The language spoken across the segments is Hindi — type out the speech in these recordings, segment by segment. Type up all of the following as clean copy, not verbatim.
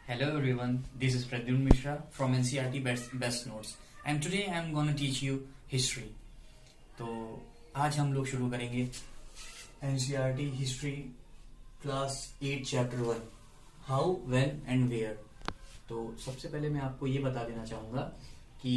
Hello everyone, this is Pradyumn Mishra from NCERT Best Notes and today I am gonna teach you history. तो आज हम लोग शुरू करेंगे NCERT history class 8 chapter 1 how when and where. तो सबसे पहले मैं आपको ये बता देना चाहूंगा कि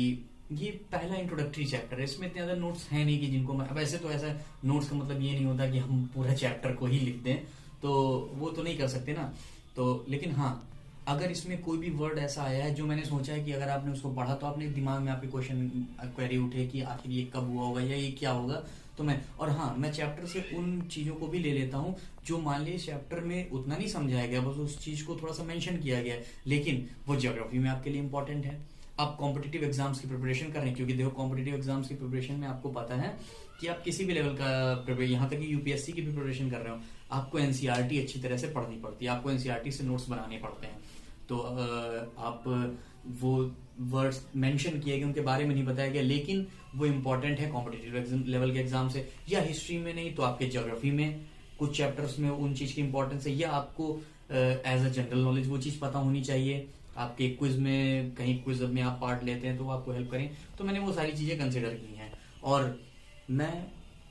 ये पहला इंट्रोडक्टरी चैप्टर है, इसमें इतने ज्यादा नोट्स हैं नहीं कि जिनको मैं वैसे तो ऐसा नोट्स का मतलब ये नहीं होता कि हम पूरा चैप्टर को ही लिख दें, तो वो तो नहीं कर सकते ना। तो लेकिन हाँ, अगर इसमें कोई भी वर्ड ऐसा आया है जो मैंने सोचा है कि अगर आपने उसको पढ़ा तो आपने दिमाग में आपके क्वेश्चन क्वेरी उठे कि आखिर ये कब हुआ होगा या ये क्या होगा, तो मैं चैप्टर से उन चीजों को भी ले लेता हूँ जो मान लीजिए चैप्टर में उतना नहीं समझाया गया, बस उस चीज को थोड़ा सा मेंशन किया गया है, लेकिन वो ज्योग्राफी में आपके लिए इंपॉर्टेंट है। आप कॉम्पिटिटिव एग्जाम्स की प्रिपरेशन कर रहे हैं, क्योंकि देखो कॉम्पिटिटिव एग्जाम्स की प्रिपरेशन में आपको पता है कि आप किसी भी लेवल का यहाँ तक कि यूपीएससी की भी प्रिपरेशन कर रहे हो, आपको एनसीईआरटी अच्छी तरह से पढ़नी पड़ती है, आपको एनसीईआरटी से नोट्स बनाने पड़ते हैं। तो आप वो वर्ड्स मेंशन किए गए उनके बारे में नहीं बताया गया, लेकिन वो इंपॉर्टेंट है कॉम्पिटिटिव लेवल के एग्जाम से, या हिस्ट्री में नहीं तो आपके ज्योग्राफी में कुछ चैप्टर्स में उन चीज की इंपॉर्टेंस है, या आपको एज अ जनरल नॉलेज वो चीज पता होनी चाहिए। आपके क्विज में कहीं क्विज में आप पार्ट लेते हैं तो वो आपको हेल्प करें, तो मैंने वो सारी चीजें कंसिडर की हैं। और मैं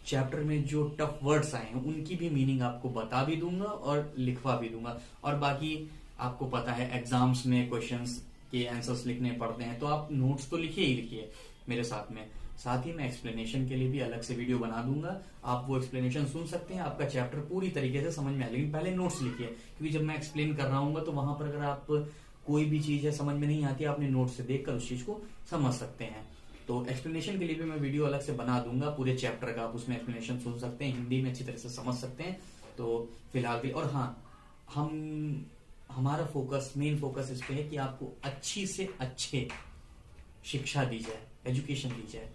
चैप्टर में जो टफ वर्ड्स आए हैं उनकी भी मीनिंग आपको बता भी दूंगा और लिखवा भी दूंगा। और बाकी आपको पता है एग्जाम्स में क्वेश्चंस के आंसर्स लिखने पड़ते हैं, तो आप नोट्स तो लिखिए ही लिखिए मेरे साथ में। साथ ही मैं एक्सप्लेनेशन के लिए भी अलग से वीडियो बना दूंगा, आप वो एक्सप्लेनेशन सुन सकते हैं, आपका चैप्टर पूरी तरीके से समझ में आए। लेकिन पहले नोट्स लिखिए, क्योंकि जब मैं एक्सप्लेन कर रहा हूँ तो वहां पर अगर आप कोई भी चीज है समझ में नहीं आती, आपने नोट से देखकर उस चीज को समझ सकते हैं। तो एक्सप्लेनेशन के लिए भी मैं वीडियो अलग से बना दूंगा पूरे चैप्टर का, आप उसमें एक्सप्लेनेशन सुन सकते हैं, हिंदी में अच्छी तरह से समझ सकते हैं। तो फिलहाल भी, और हाँ, हमारा मेन फोकस इस पे है कि आपको अच्छी से अच्छे शिक्षा दी जाए, एजुकेशन दी जाए।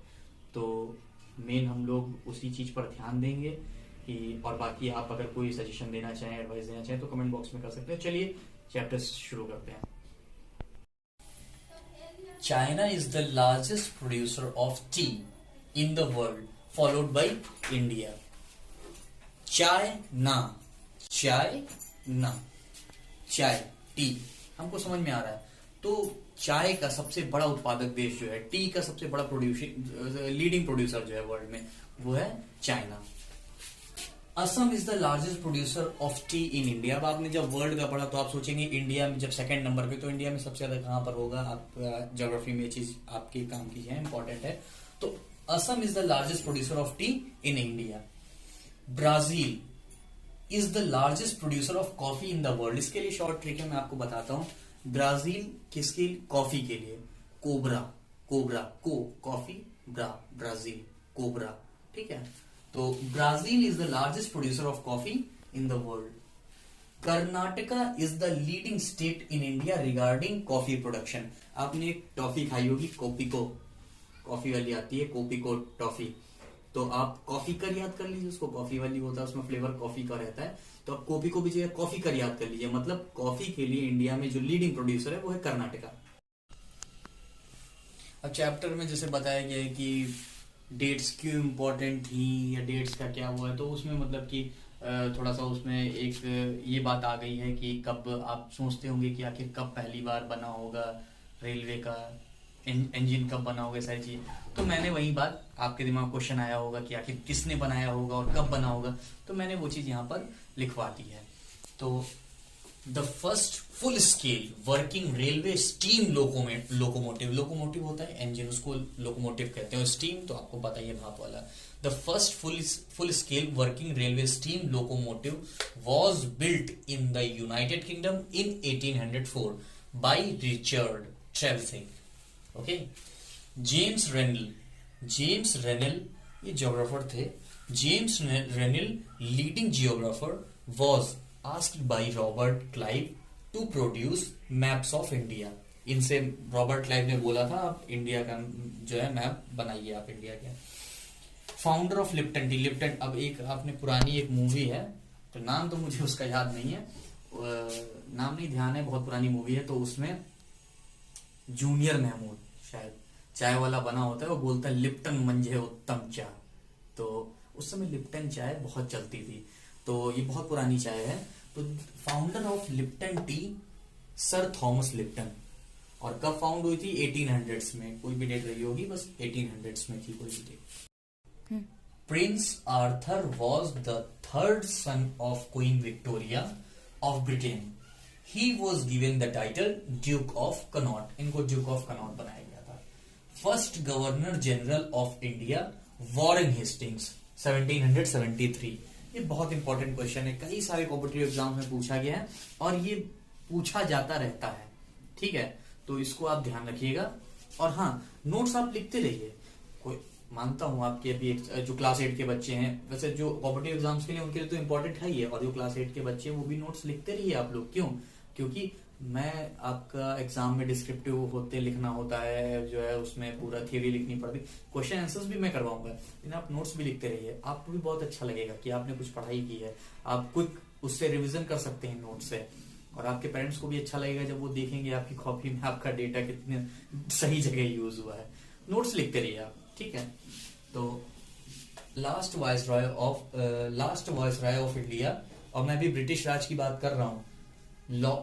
तो मेन हम लोग उसी चीज पर ध्यान देंगे कि, और बाकी आप अगर कोई सजेशन देना चाहें, एडवाइस देना चाहें तो कमेंट बॉक्स में कर सकते हैं। चलिए चैप्टर शुरू करते हैं। China is the largest producer of T in the world, followed by India. चाय टी हमको समझ में आ रहा है। तो चाय का सबसे बड़ा उत्पादक देश जो है, टी का सबसे बड़ा लीडिंग प्रोड्यूसर जो है वर्ल्ड में, वो है China. Assam is the largest producer of T in India. अब आपने जब वर्ल्ड का पढ़ा तो आप सोचेंगे इंडिया में जब सेकंड नंबर पे, तो इंडिया में सबसे ज्यादा कहां पर होगा? आप ज्योग्राफी में ये चीज आपके काम की है, इंपॉर्टेंट है। तो Assam is the largest producer of T in India. Brazil is the largest producer of coffee in the world. इसके लिए शॉर्ट ट्रिक है, मैं आपको बताता हूं। ब्राजील किसके? कॉफी के लिए। कॉफी, ब्राजील, कोबरा, ठीक है। तो Brazil is the largest producer of coffee in the world. Karnataka is the leading state in India regarding coffee production. आपने एक टॉफी खाई होगी, कोपिको, कॉफी वाली आती है, कोपिको टॉफी। तो आप कॉफी कर याद कर लीजिए, उसको कॉफी वाली होता है, उसमें फ्लेवर कॉफी का रहता है। तो आप कॉफी को भी जगह कॉफी कर याद कर लीजिए, मतलब कॉफी के लिए इंडिया में जो लीडिंग प्रोड्यूसर है वो है कर्नाटका। अब चैप्टर में जैसे बताया गया है कि डेट्स क्यों इंपॉर्टेंट थी या डेट्स का क्या हुआ है, तो उसमें मतलब कि थोड़ा सा उसमें एक ये बात आ गई है कि कब, आप सोचते होंगे कि आखिर कब पहली बार बना होगा रेलवे का इंजन, कब बना होगा, सारी चीज। तो मैंने वही बात, आपके दिमाग क्वेश्चन आया होगा कि आखिर किसने बनाया होगा और कब बना होगा, तो मैंने वो चीज यहाँ पर लिखवा दी है। तो the first full scale working railway steam locomotive होता है इंजन, उसको लोकोमोटिव कहते हैं, स्टीम तो आपको पता ही है, भाप वाला। The first full scale working railway steam locomotive was built in the United Kingdom in 1804 by Richard Trevithick. Okay. James Rennell ये ज्योग्राफर थे। James Rennell leading geographer was asked by Robert Clive to produce maps of India. इनसे रॉबर्ट क्लाइव ने बोला था आप इंडिया का जो है मैप बनाइए, आप इंडिया के। Founder of Lipton T. Lipton, अब एक आपने पुरानी एक मूवी है, तो नाम तो मुझे उसका याद नहीं है, नाम नहीं ध्यान है, बहुत पुरानी मूवी है। तो उसमें जूनियर महमूद शायद चाय वाला बना होता है, वो बोलता है लिप्टन मंजे उत्तम चाय। तो उस समय लिप्टन चाय बहुत चलती थी, तो ये बहुत पुरानी चाय है। तो founder of Lipton T sir Thomas Lipton. और कब फाउंड हुई थी? 1800s में, कोई भी डेट रही होगी, बस 1800s में थी कोई भी date. Prince Arthur was the third son of queen Victoria of Britain. He was given the title duke of Connaught. इनको ड्यूक ऑफ कनॉट बनाया गया था। First governor general of India Warren Hastings 1773। ये बहुत इंपॉर्टेंट क्वेश्चन है, कई सारे कॉम्पिटिटिव एग्जाम में पूछा गया है और ये पूछा जाता रहता है, ठीक है, तो इसको आप ध्यान रखिएगा। और हाँ, नोट्स आप लिखते रहिए। कोई मानता हूं आपके अभी जो क्लास 8 के बच्चे हैं, वैसे जो कॉम्पिटिटिव एग्जाम्स के लिए उनके लिए तो इंपॉर्टेंट है ही है, और जो क्लास 8 के बच्चे हैं वो भी नोट्स लिखते रहिए आप लोग। क्यों? क्योंकि मैं आपका एग्जाम में डिस्क्रिप्टिव होते लिखना होता है, जो है उसमें पूरा थियरी लिखनी पड़ती, क्वेश्चन आंसर्स भी मैं करवाऊंगा, लेकिन आप नोट्स भी लिखते रहिए। आपको भी बहुत अच्छा लगेगा कि आपने कुछ पढ़ाई की है, आप क्विक उससे रिवीजन कर सकते हैं नोट से, और आपके पेरेंट्स को भी अच्छा लगेगा जब वो देखेंगे आपकी कॉपी में आपका डेटा कितने सही जगह यूज हुआ है। नोट्स लिखते रहिए आप, ठीक है। तो लास्ट वाइसरॉय ऑफ इंडिया, और मैं भी ब्रिटिश राज की बात कर रहा हूं,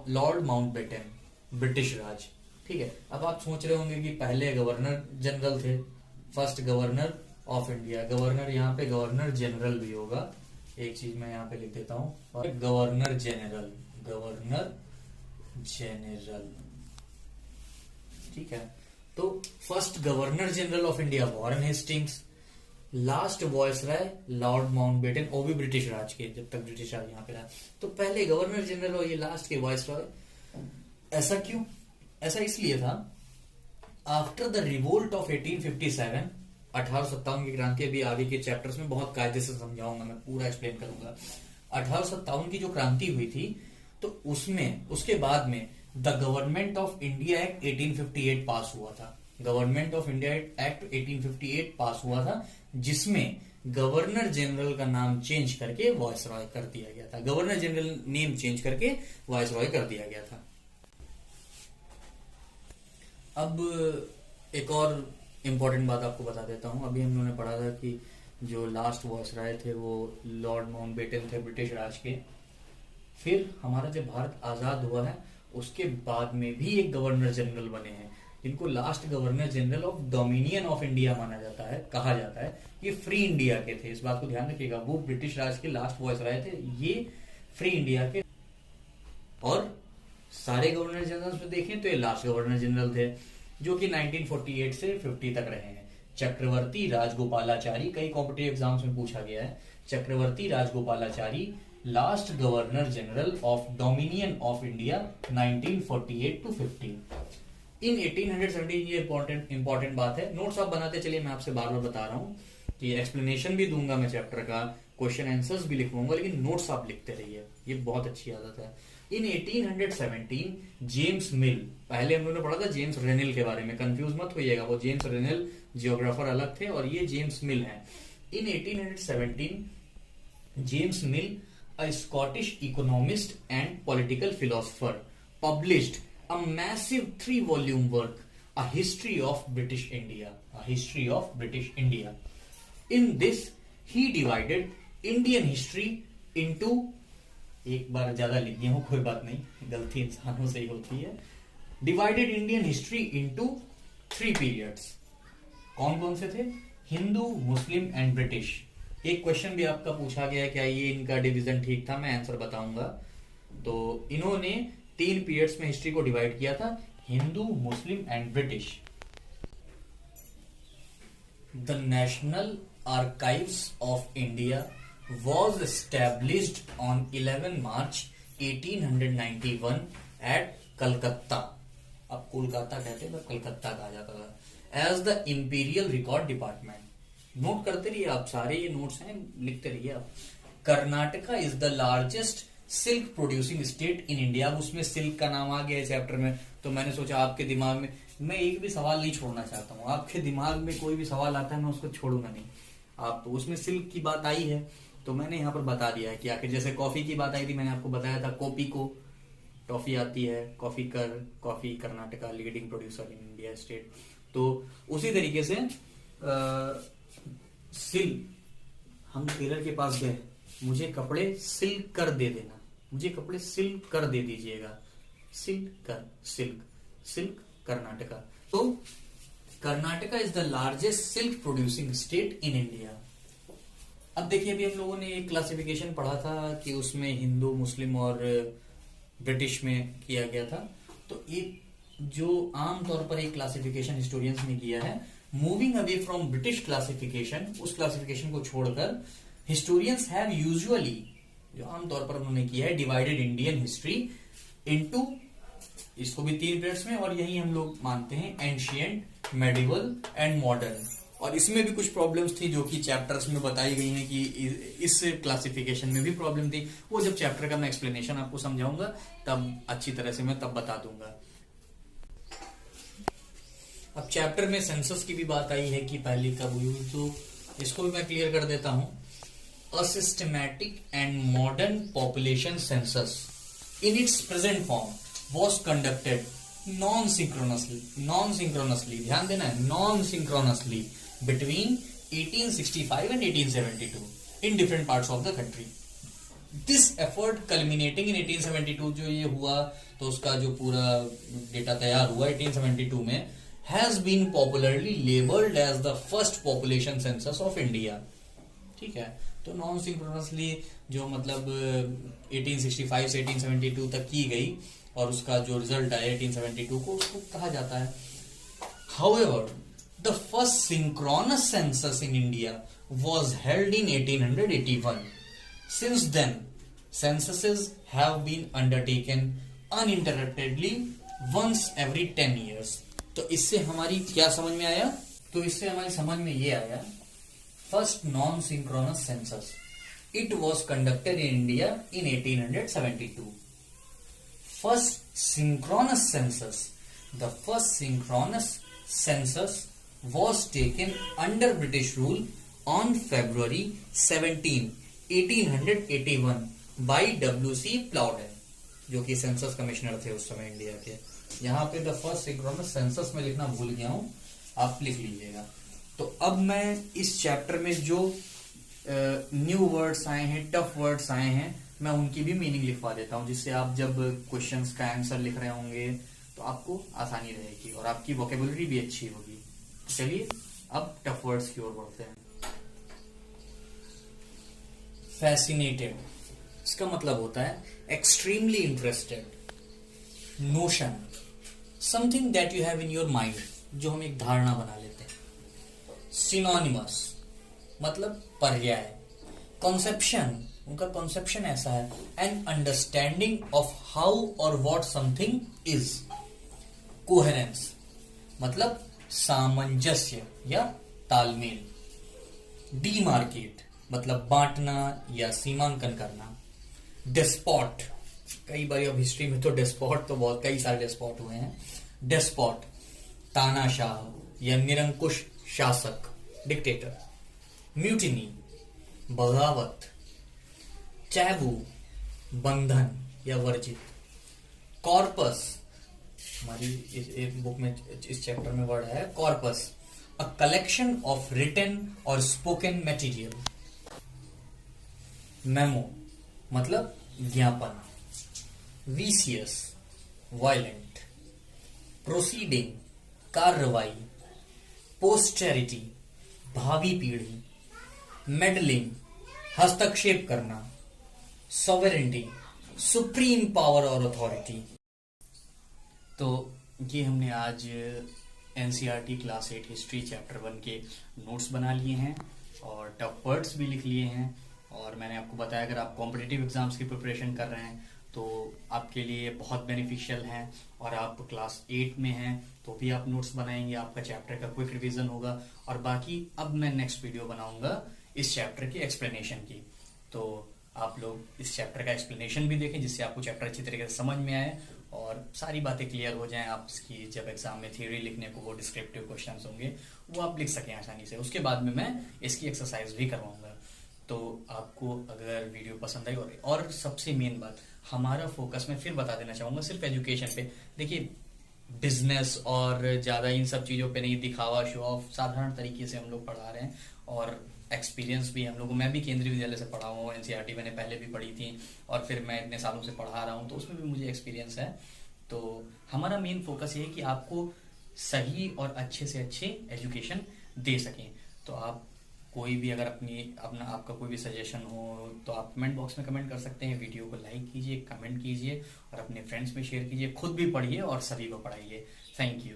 लॉर्ड माउंटबेटन, ब्रिटिश राज, ठीक है। अब आप सोच रहे होंगे कि पहले गवर्नर जनरल थे, first governor of India, governor यहाँ पे गवर्नर जनरल भी होगा, एक चीज मैं यहाँ पे लिख देता हूँ, गवर्नर जनरल, ठीक है। तो first governor general of India Warren Hastings, last viceroy Lord Mountbatten, वो भी ब्रिटिश राज के, जब तक ब्रिटिश राज यहाँ पे रहा। तो पहले गवर्नर जनरल और ये लास्ट के वॉइसरॉय। ऐसा क्यों? ऐसा इसलिए था, आफ्टर द रिवोल्ट ऑफ 1857, 1857 की क्रांति, अभी आगे के चैप्टर्स में बहुत कायदे से समझाऊंगा, मैं पूरा एक्सप्लेन करूंगा। 1857 की जो क्रांति हुई थी, तो उसमें उसके बाद में the government of India act 1858 पास हुआ था। गवर्नमेंट ऑफ इंडिया एक्ट 1858 पास हुआ था, जिसमें गवर्नर जनरल का नाम चेंज करके वायसरॉय कर दिया गया था। गवर्नर जनरल नेम चेंज करके वायसरॉय कर दिया गया था। अब एक और इम्पोर्टेंट बात आपको बता देता हूं। अभी हम लोगों ने पढ़ा था कि जो लास्ट वायसरॉय थे वो लॉर्ड माउंटबेटन थे ब्रिटिश राज के। फिर हमारा जब भारत आजाद हुआ है, उसके बाद में भी एक गवर्नर जनरल बने हैं, जिनको last governor general of dominion of India माना जाता है, कहा जाता है। ये फ्री इंडिया के थे, इस बात को ध्यान रखिएगा। वो ब्रिटिश राज के लास्ट वायसरॉय थे, ये फ्री इंडिया के। और सारे गवर्नर जनरल में देखें तो ये लास्ट गवर्नर जनरल थे, जो कि 1948 से 50 तक रहे हैं। चक्रवर्ती राजगोपालाचारी, कई कॉम्पिटिटिव एग्जाम्स में पूछा गया है। Chakravarti Rajagopalachari last governor general of dominion of India 1948 to 50। In 1817, ये इंपॉर्टेंट बात है। नोट्स आप बनाते चलिए, मैं आपसे बार बार बता रहा हूँ कि एक्सप्लेनेशन भी दूंगा मैं चैप्टर का, क्वेश्चन आंसर्स भी लिखवाऊंगा, लेकिन नोट्स आप लिखते रहिए, ये बहुत अच्छी आदत है। इन 1817 जेम्स मिल, पहले हम लोगों ने पढ़ा था जेम्स रेनिल के बारे में, कंफ्यूज मत होइएगा, वो जेम्स रेनिल जियोग्राफर अलग थे और ये जेम्स मिल हैं। इन 1817 James mill, a Scottish economist and political philosopher, published a massive 3-volume work, A History of British India. A History of British India. In this, he divided Indian history into, एक बार ज्यादा लिख गया हूं, कोई बात नहीं, गलती इंसानों से ही होती है। Divided Indian history into 3 periods. कौन कौन से थे? Hindu, Muslim and British. एक क्वेश्चन भी आपका पूछा गया है, क्या ये इनका डिवीजन ठीक था? मैं आंसर बताऊंगा। तो इन्होंने 3 पीरियड्स में हिस्ट्री को डिवाइड किया था, Hindu, Muslim and British. The national archives of India was established on 11 March 1891 at Calcutta. अब कोलकाता कहते हैं, कलकत्ता कहा जाता था। As the imperial record department. Note करते रहिए आप, सारे ये नोट्स हैं, लिखते रहिए आप। Karnataka is the largest silk producing state in India. अब उसमें सिल्क का नाम आ गया है चैप्टर में, तो मैंने सोचा आपके दिमाग में, मैं एक भी सवाल नहीं छोड़ना चाहता हूँ, आपके दिमाग में कोई भी सवाल आता है मैं उसको छोड़ूंगा नहीं। आप तो उसमें सिल्क की बात आई है, तो मैंने यहाँ पर बता दिया है कि आखिर जैसे कॉफी की बात आई थी, मैंने आपको बताया था कॉपी को टॉफी आती है, coffee Karnataka leading producer in India state. तो उसी तरीके से सिल, हम टेलर के पास गए, मुझे कपड़े सिल कर दे देना, मुझे कपड़े सिल कर दे दीजिएगा, सिल्क कर्नाटका। तो Karnataka is the largest silk producing state in India. अब देखिए, अभी हम लोगों ने एक क्लासिफिकेशन पढ़ा था कि उसमें हिंदू, मुस्लिम और ब्रिटिश में किया गया था। तो एक जो आमतौर पर एक क्लासिफिकेशन हिस्टोरियंस ने किया है, moving away from British classification, उस क्लासिफिकेशन को छोड़कर हिस्टोरियंस हैव यूजुअली, जो आमतौर पर उन्होंने किया है, डिवाइडेड इंडियन हिस्ट्री इनटू, इसको भी 3 पीरियड्स में, और यही हम लोग मानते हैं, एंशिएंट, मेडिवल एंड मॉडर्न। और इसमें भी कुछ प्रॉब्लम्स थी जो कि चैप्टर्स में बताई गई हैं कि इस क्लासिफिकेशन में भी प्रॉब्लम थी। वो जब चैप्टर का मैं एक्सप्लेनेशन आपको समझाऊंगा तब अच्छी तरह से मैं तब बता दूंगा। अब चैप्टर में सेंसस की भी बात आई है कि पहली कब हुई, तो इसको भी मैं क्लियर कर देता हूं। A systematic and modern population census in its present form was conducted non synchronously, ध्यान देना है, non synchronously between 1865 and 1872 in different parts of the country. This effort culminating in 1872, जो ये हुआ तो उसका जो पूरा डेटा तैयार हुआ 1872 में, has been popularly labeled as the first population census of India. ठीक है, तो नॉन सिंक्रोनसली जो मतलब 1865 से 1872 तक की गई और उसका जो रिजल्ट आया 1872 को, उसको कहा जाता है। However, the first synchronous census in India was held in 1881. Since then, censuses have been undertaken uninterruptedly once every 10 years. तो इससे हमारी क्या समझ में आया? तो इससे हमारी समझ में ये आया, first non-synchronous census, it was conducted in India in 1872. First synchronous census, the first synchronous census was taken under British rule on February 17, 1881 by W.C. Plowden, जो कि सेंसस कमिश्नर थे उस समय इंडिया के। यहाँ पे द फर्स्ट सिंक्रोनस सेंसस में लिखना भूल गया हूं, आप लिख लीजिएगा। तो अब मैं इस चैप्टर में जो न्यू वर्ड्स आए हैं, टफ वर्ड्स आए हैं, मैं उनकी भी मीनिंग लिखवा देता हूं, जिससे आप जब क्वेश्चंस का आंसर लिख रहे होंगे तो आपको आसानी रहेगी और आपकी वोकेबुलरी भी अच्छी होगी। चलिए अब टफ वर्ड्स की ओर बढ़ते हैं। फैसिनेटेड, इसका मतलब होता है extremely interested, notion, something that you have in your mind, जो हम एक धारणा बना लेते हैं। सिनोनिमस मतलब पर्याय। कॉन्सेप्शन, उनका कॉन्सेप्शन ऐसा है, एन अंडरस्टैंडिंग ऑफ हाउ और व्हाट समथिंग इज। कोहेरेंस मतलब सामंजस्य या तालमेल। डीमार्केट मतलब बांटना या सीमांकन करना। डेस्पॉट, कई बार अब हिस्ट्री में तो डेस्पॉट तो बहुत कई सारे डेस्पॉट हुए हैं। डेस्पॉट तानाशाह या निरंकुश शासक, डिक्टेटर। म्यूटिनी बगावत। टैबू बंधन या वर्जित। कॉर्पस, हमारी इस बुक में इस चैप्टर में वर्ड है corpus, a collection of written और स्पोकन मटेरियल। मेमो मतलब ज्ञापन। Vicious violent. प्रोसीडिंग कार्रवाई। पोस्टेरिटी भावी पीढ़ी। मेडलिंग हस्तक्षेप करना। सॉवरेनिटी सुप्रीम पावर और अथॉरिटी। तो ये हमने आज एनसीईआरटी क्लास 8 हिस्ट्री चैप्टर 1 के नोट्स बना लिए हैं और टफ वर्ड्स भी लिख लिए हैं। और मैंने आपको बताया अगर आप कॉम्पिटिटिव एग्जाम्स की प्रिपरेशन कर रहे हैं तो आपके लिए बहुत बेनिफिशियल हैं, और आप क्लास 8 में हैं तो भी आप नोट्स बनाएंगे, आपका चैप्टर का क्विक रिवीजन होगा। और बाकी अब मैं नेक्स्ट वीडियो बनाऊंगा इस चैप्टर की एक्सप्लेनेशन की, तो आप लोग इस चैप्टर का एक्सप्लेनेशन भी देखें जिससे आपको चैप्टर अच्छी तरीके से समझ में आए और सारी बातें क्लियर हो जाएं। आपकी जब एग्जाम में थ्योरी लिखने को वो डिस्क्रिप्टिव क्वेश्चंस होंगे वो आप लिख सकें आसानी से। उसके बाद में मैं इसकी एक्सरसाइज भी करवाऊंगा। तो आपको अगर वीडियो पसंद आई, और सबसे मेन बात, हमारा फोकस मैं फिर बता देना चाहूंगा सिर्फ एजुकेशन पे। देखिए बिजनेस और ज्यादा इन सब चीजों पे नहीं, दिखावा शो ऑफ, साधारण तरीके से हम लोग पढ़ा रहे हैं। और एक्सपीरियंस भी हम लोगों, मैं भी केंद्रीय विद्यालय से पढ़ा हूँ, एनसीईआरटी मैंने पहले भी पढ़ी थी और फिर मैं इतने सालों से पढ़ा रहा हूँ तो उसमें भी मुझे एक्सपीरियंस है। तो हमारा मेन फोकस ये है कि आपको सही और अच्छे से अच्छे एजुकेशन दे सकें। तो आप कोई भी अगर अपना आपका कोई भी सजेशन हो तो आप कमेंट बॉक्स में कमेंट कर सकते हैं। वीडियो को लाइक कीजिए, कमेंट कीजिए और अपने फ्रेंड्स में शेयर कीजिए। खुद भी पढ़िए और सभी को पढ़ाइए। Thank you.